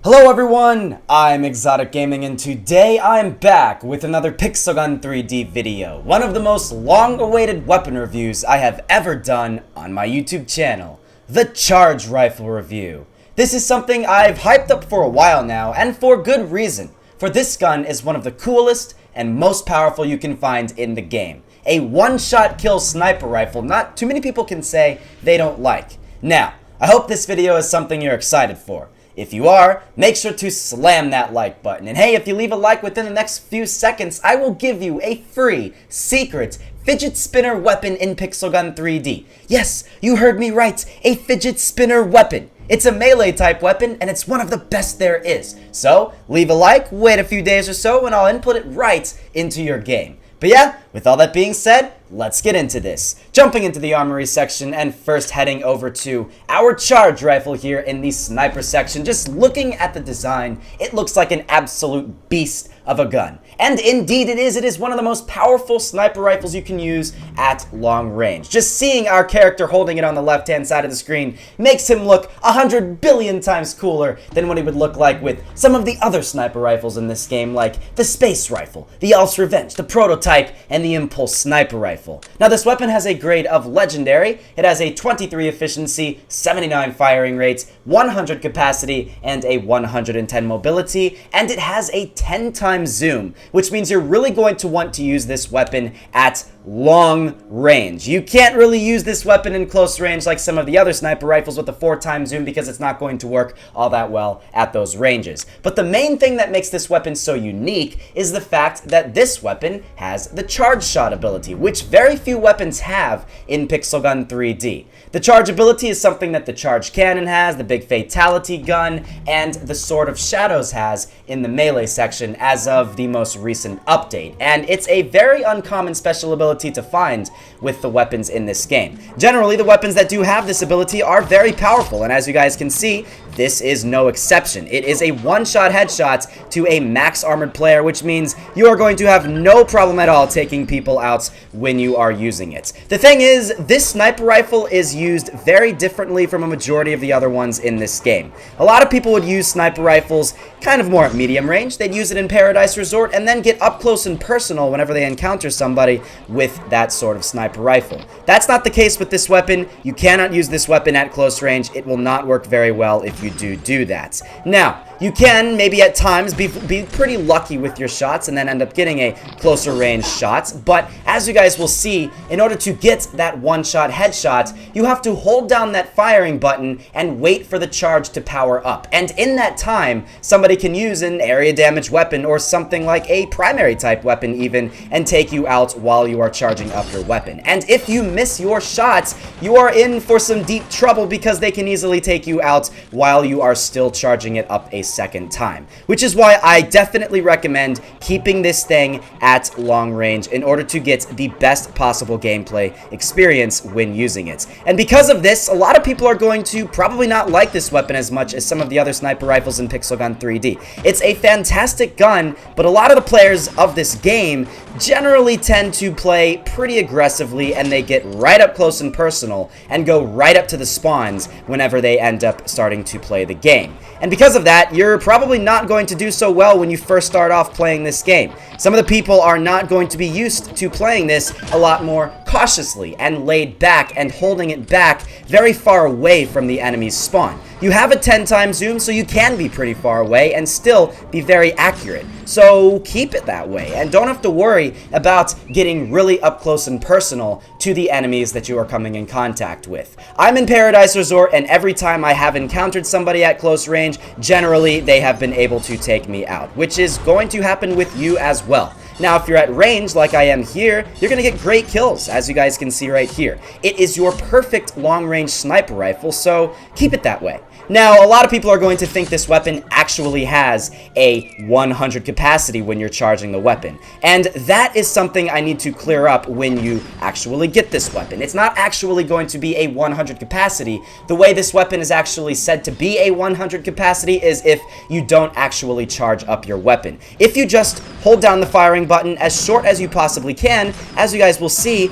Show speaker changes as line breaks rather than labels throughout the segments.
Hello everyone, I'm ExxotikGaming and today I'm back with another Pixel Gun 3D video. One of the most long-awaited weapon reviews I have ever done on my YouTube channel. The Charge Rifle Review. This is something I've hyped up for a while now, and for good reason. For this gun is one of the coolest and most powerful you can find in the game. A one-shot kill sniper rifle not too many people can say they don't like. Now, I hope this video is something you're excited for. If you are, make sure to slam that like button. And hey, if you leave a like within the next few seconds, I will give you a free, secret, fidget spinner weapon in Pixel Gun 3D. Yes, you heard me right, a fidget spinner weapon. It's a melee type weapon, and it's one of the best there is. So, leave a like, wait a few days or so, and I'll input it right into your game. But yeah, with all that being said, let's get into this. Jumping into the Armory section and first heading over to our charge rifle here in the sniper section. Just looking at the design, it looks like an absolute beast of a gun. And indeed it is. It is one of the most powerful sniper rifles you can use at long range. Just seeing our character holding it on the left-hand side of the screen makes him look 100 billion times cooler than what he would look like with some of the other sniper rifles in this game, like the Space Rifle, the Ultra Revenge, the Prototype, and the Impulse Sniper Rifle. Now this weapon has a grade of Legendary. It has a 23 efficiency, 79 firing rates, 100 capacity, and a 110 mobility, and it has a 10 times zoom, which means you're really going to want to use this weapon at long range. You can't really use this weapon in close range like some of the other sniper rifles with a 4 times zoom because it's not going to work all that well at those ranges. But the main thing that makes this weapon so unique is the fact that this weapon has the charge shot ability, which very few weapons have in Pixel Gun 3D. The charge ability is something that the charge cannon has, the big fatality gun, and the Sword of Shadows has in the melee section as of the most recent update. And it's a very uncommon special ability to find with the weapons in this game. Generally, the weapons that do have this ability are very powerful, and as you guys can see, this is no exception. It is a one-shot headshot to a max armored player, which means you are going to have no problem at all taking people out when you are using it. The thing is, this sniper rifle is used very differently from a majority of the other ones in this game. A lot of people would use sniper rifles kind of more at medium range. They'd use it in Paradise Resort and then get up close and personal whenever they encounter somebody with that sort of sniper rifle. That's not the case with this weapon. You cannot use this weapon at close range. It will not work very well if you do that. Now, you can maybe at times be pretty lucky with your shots and then end up getting a closer range shot, but as you guys will see, in order to get that one-shot headshot, you have to hold down that firing button and wait for the charge to power up. And in that time, somebody can use an area damage weapon or something like a primary type weapon even and take you out while you are charging up your weapon. And if you miss your shots, you are in for some deep trouble because they can easily take you out while you are still charging it up a second time, which is why I definitely recommend keeping this thing at long range in order to get the best possible gameplay experience when using it. And because of this, a lot of people are going to probably not like this weapon as much as some of the other sniper rifles in Pixel Gun 3D. It's a fantastic gun, but a lot of the players of this game generally tend to play pretty aggressively, and they get right up close and personal and go right up to the spawns whenever they end up starting to play the game. And because of that, you're probably not going to do so well when you first start off playing this game. Some of the people are not going to be used to playing this a lot more cautiously and laid back and holding it back very far away from the enemy's spawn. You have a 10 times zoom, so you can be pretty far away and still be very accurate. So keep it that way and don't have to worry about getting really up close and personal to the enemies that you are coming in contact with. I'm in Paradise Resort, and every time I have encountered somebody at close range, generally they have been able to take me out, which is going to happen with you as well. Now, if you're at range like I am here, you're going to get great kills, as you guys can see right here. It is your perfect long-range sniper rifle, so keep it that way. Now, a lot of people are going to think this weapon actually has a 100 capacity when you're charging the weapon. And that is something I need to clear up when you actually get this weapon. It's not actually going to be a 100 capacity. The way this weapon is actually said to be a 100 capacity is if you don't actually charge up your weapon. If you just hold down the firing powering button as short as you possibly can. As you guys will see,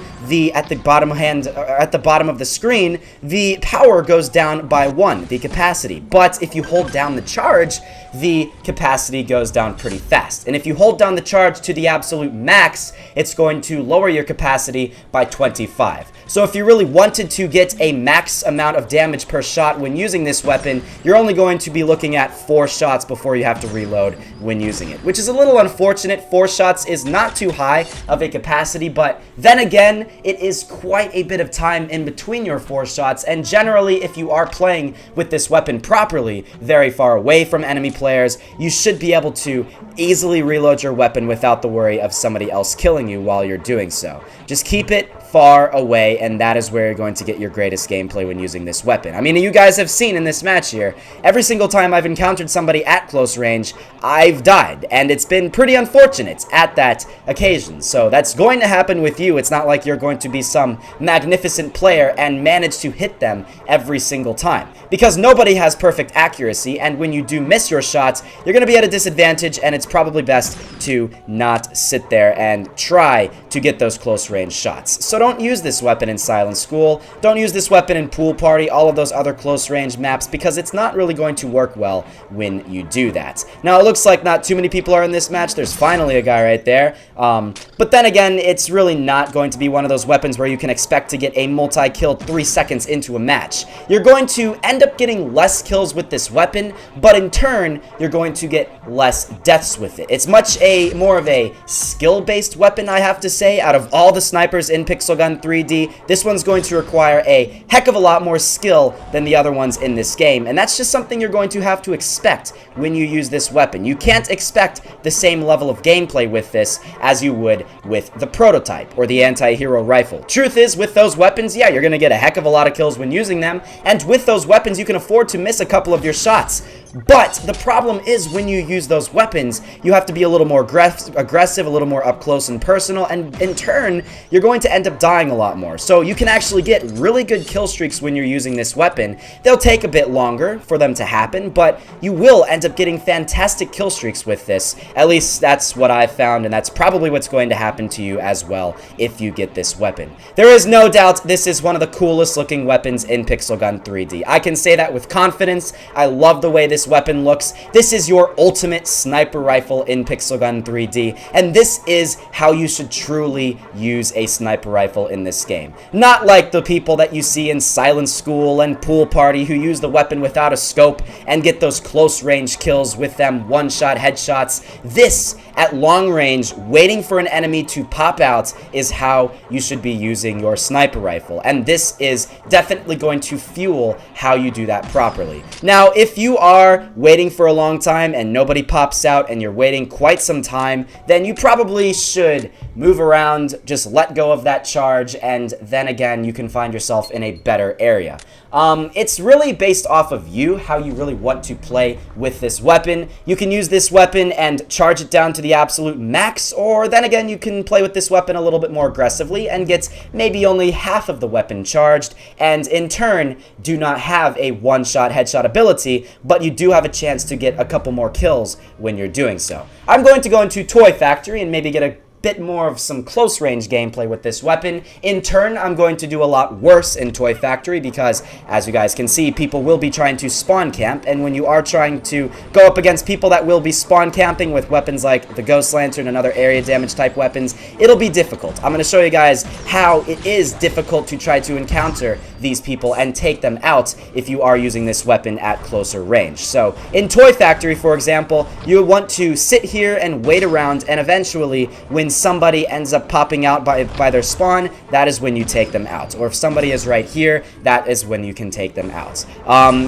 at the bottom of the screen, the power goes down by 1, the capacity. But if you hold down the charge, the capacity goes down pretty fast. And if you hold down the charge to the absolute max, it's going to lower your capacity by 25. So if you really wanted to get a max amount of damage per shot when using this weapon, you're only going to be looking at 4 shots before you have to reload when using it, which is a little unfortunate. 4 shots is not too high of a capacity, but then again, it is quite a bit of time in between your 4 shots, and generally, if you are playing with this weapon properly, very far away from enemy players, you should be able to easily reload your weapon without the worry of somebody else killing you while you're doing so. Just keep it far away, and that is where you're going to get your greatest gameplay when using this weapon. I mean, you guys have seen in this match here, every single time I've encountered somebody at close range, I've died, and it's been pretty unfortunate at that occasion. So that's going to happen with you. It's not like you're going to be some magnificent player and manage to hit them every single time, because nobody has perfect accuracy, and when you do miss your shots, you're going to be at a disadvantage, and it's probably best to not sit there and try to get those close range shots. So don't use this weapon in Silent School, don't use this weapon in Pool Party, all of those other close range maps, because it's not really going to work well when you do that. Now, it looks like not too many people are in this match. There's finally a guy right there, but then again, it's really not going to be one of those weapons where you can expect to get a multi-kill 3 seconds into a match. You're going to end up getting less kills with this weapon, but in turn, you're going to get less deaths with it. It's more of a skill-based weapon, I have to say. Out of all the snipers in Pixel Gun 3D, this one's going to require a heck of a lot more skill than the other ones in this game, and that's just something you're going to have to expect when you use this weapon. You can't expect the same level of gameplay with this as you would with the prototype or the anti-hero rifle. Truth is, with those weapons, yeah, you're going to get a heck of a lot of kills when using them, and with those weapons, you can afford to miss a couple of your shots. But the problem is, when you use those weapons, you have to be a little more aggressive, a little more up close and personal, and in turn, you're going to end up dying a lot more. So you can actually get really good kill streaks when you're using this weapon. They'll take a bit longer for them to happen, but you will end up getting fantastic kill streaks with this. At least that's what I've found, and that's probably what's going to happen to you as well if you get this weapon. There is no doubt this is one of the coolest looking weapons in Pixel Gun 3D. I can say that with confidence. I love the way this weapon looks. This is your ultimate sniper rifle in Pixel Gun 3D, and this is how you should truly use a sniper rifle in this game. Not like the people that you see in Silent School and Pool Party who use the weapon without a scope and get those close range kills with them one-shot headshots. This, at long range, waiting for an enemy to pop out, is how you should be using your sniper rifle, and this is definitely going to fuel how you do that properly. Now, if you are waiting for a long time and nobody pops out and you're waiting quite some time, then you probably should move around, just let go of that charge, and then again, you can find yourself in a better area. It's really based off of you, how you really want to play with this weapon. You can use this weapon and charge it down to the absolute max, or then again, you can play with this weapon a little bit more aggressively and get maybe only half of the weapon charged, and in turn, do not have a one-shot headshot ability, but you do have a chance to get a couple more kills when you're doing so. I'm going to go into Toy Factory and maybe get a bit more of some close range gameplay with this weapon. In turn, I'm going to do a lot worse in Toy Factory because, as you guys can see, people will be trying to spawn camp, and when you are trying to go up against people that will be spawn camping with weapons like the Ghost Lantern and other area damage type weapons, it'll be difficult. I'm going to show you guys how it is difficult to try to encounter these people and take them out if you are using this weapon at closer range. So, in Toy Factory, for example, you would want to sit here and wait around, and eventually, when somebody ends up popping out by their spawn, that is when you take them out. Or if somebody is right here, that is when you can take them out.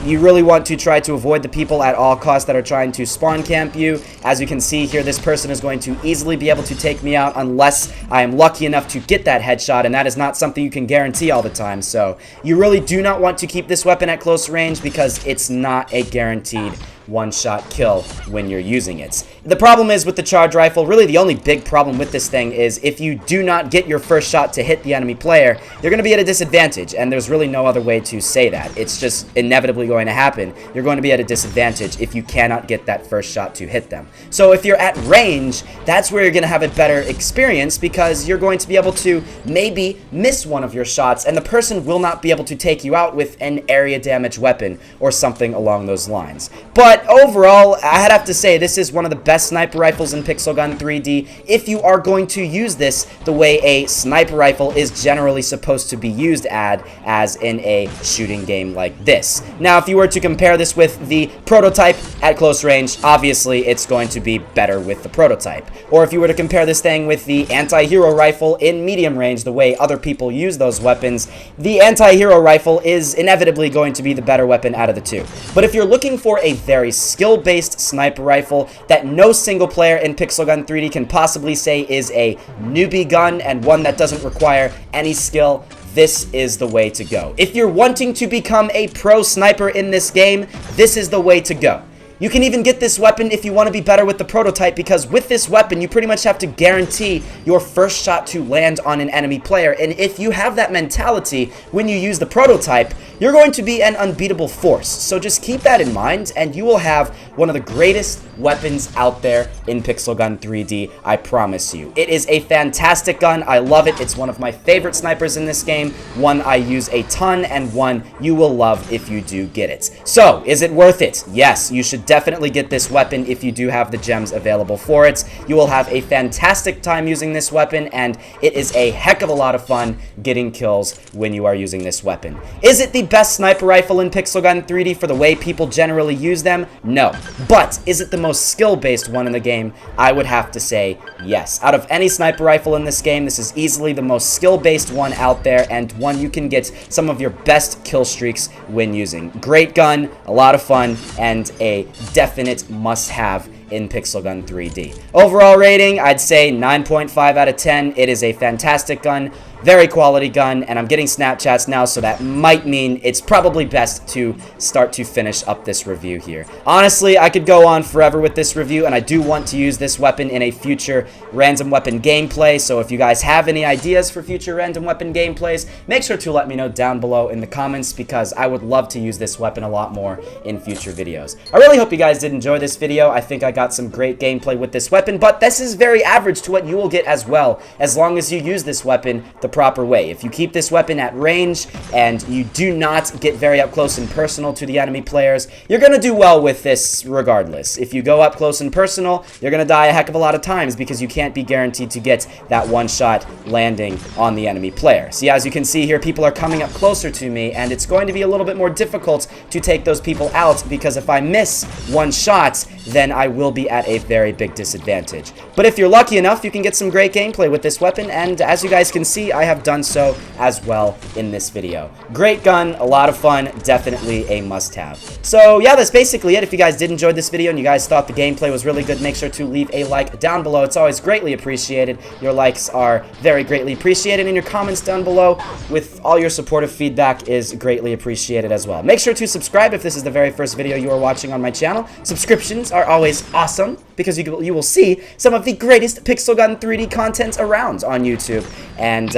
You really want to try to avoid the people at all costs that are trying to spawn camp you. As you can see here, this person is going to easily be able to take me out unless I am lucky enough to get that headshot, and that is not something you can guarantee all the time. So you really do not want to keep this weapon at close range because it's not a guaranteed one-shot kill when you're using it. The problem is with the charge rifle, really the only big problem with this thing is if you do not get your first shot to hit the enemy player, you're going to be at a disadvantage, and there's really no other way to say that. It's just inevitably going to happen. You're going to be at a disadvantage if you cannot get that first shot to hit them. So if you're at range, that's where you're going to have a better experience, because you're going to be able to maybe miss one of your shots, and the person will not be able to take you out with an area damage weapon or something along those lines. But overall, I'd have to say this is one of the best sniper rifles in Pixel Gun 3D if you are going to use this the way a sniper rifle is generally supposed to be used as in a shooting game like this. Now, if you were to compare this with the prototype at close range, obviously it's going to be better with the prototype. Or if you were to compare this thing with the anti-hero rifle in medium range, the way other people use those weapons, the anti-hero rifle is inevitably going to be the better weapon out of the two. But if you're looking for a very skill-based sniper rifle that no single player in Pixel Gun 3D can possibly say is a newbie gun and one that doesn't require any skill, this is the way to go. If you're wanting to become a pro sniper in this game, this is the way to go. You can even get this weapon if you want to be better with the prototype, because with this weapon, you pretty much have to guarantee your first shot to land on an enemy player. And if you have that mentality when you use the prototype, you're going to be an unbeatable force. So just keep that in mind, and you will have one of the greatest weapons out there in Pixel Gun 3D, I promise you. It is a fantastic gun. I love it. It's one of my favorite snipers in this game, one I use a ton, and one you will love if you do get it. So, is it worth it? Yes, you should definitely get this weapon if you do have the gems available for it. You will have a fantastic time using this weapon, and it is a heck of a lot of fun getting kills when you are using this weapon. Is it the best sniper rifle in Pixel Gun 3D for the way people generally use them? No. But is it the most skill-based one in the game? I would have to say yes. Out of any sniper rifle in this game, this is easily the most skill-based one out there, and one you can get some of your best kill streaks when using. Great gun, a lot of fun, and a definite must-have in Pixel Gun 3D. Overall rating, I'd say 9.5 out of 10. It is a fantastic gun, very quality gun, and I'm getting Snapchats now, so that might mean it's probably best to start to finish up this review here. Honestly, I could go on forever with this review, and I do want to use this weapon in a future random weapon gameplay, so if you guys have any ideas for future random weapon gameplays, make sure to let me know down below in the comments, because I would love to use this weapon a lot more in future videos. I really hope you guys did enjoy this video. I think I got some great gameplay with this weapon, but this is very average to what you will get as well, as long as you use this weapon the proper way. If you keep this weapon at range and you do not get very up close and personal to the enemy players, you're going to do well with this regardless. If you go up close and personal, you're going to die a heck of a lot of times, because you can't be guaranteed to get that one shot landing on the enemy player. See, as you can see here, people are coming up closer to me, and it's going to be a little bit more difficult to take those people out, because if I miss one shot, then I will be at a very big disadvantage. But if you're lucky enough, you can get some great gameplay with this weapon, and as you guys can see, I have done so as well in this video. Great gun, a lot of fun, definitely a must-have. So yeah, that's basically it. If you guys did enjoy this video and you guys thought the gameplay was really good, make sure to leave a like down below. It's always greatly appreciated. Your likes are very greatly appreciated, and your comments down below with all your supportive feedback is greatly appreciated as well. Make sure to subscribe if this is the very first video you are watching on my channel. Subscriptions are always awesome, because you will see some of the greatest Pixel Gun 3D content around on YouTube. And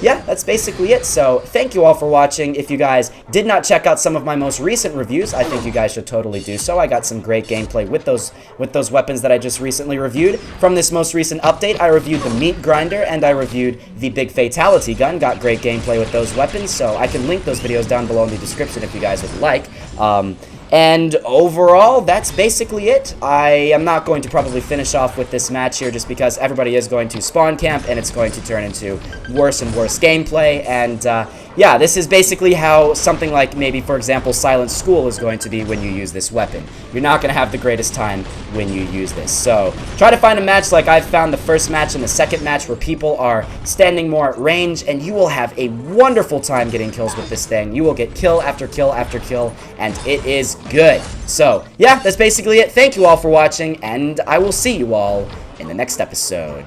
yeah, that's basically it. So thank you all for watching. If you guys did not check out some of my most recent reviews, I think you guys should totally do so. I got some great gameplay with those weapons that I just recently reviewed. From this most recent update, I reviewed the meat grinder and I reviewed the big fatality gun. Got great gameplay with those weapons, so I can link those videos down below in the description if you guys would like. And overall, that's basically it. I am not going to probably finish off with this match here, just because everybody is going to spawn camp and it's going to turn into worse and worse gameplay. And yeah, this is basically how something like maybe, for example, Silent School is going to be when you use this weapon. You're not going to have the greatest time when you use this. So try to find a match like I've found the first match and the second match, where people are standing more at range, and you will have a wonderful time getting kills with this thing. You will get kill after kill after kill, and it is good. So yeah, that's basically it. Thank you all for watching, and I will see you all in the next episode.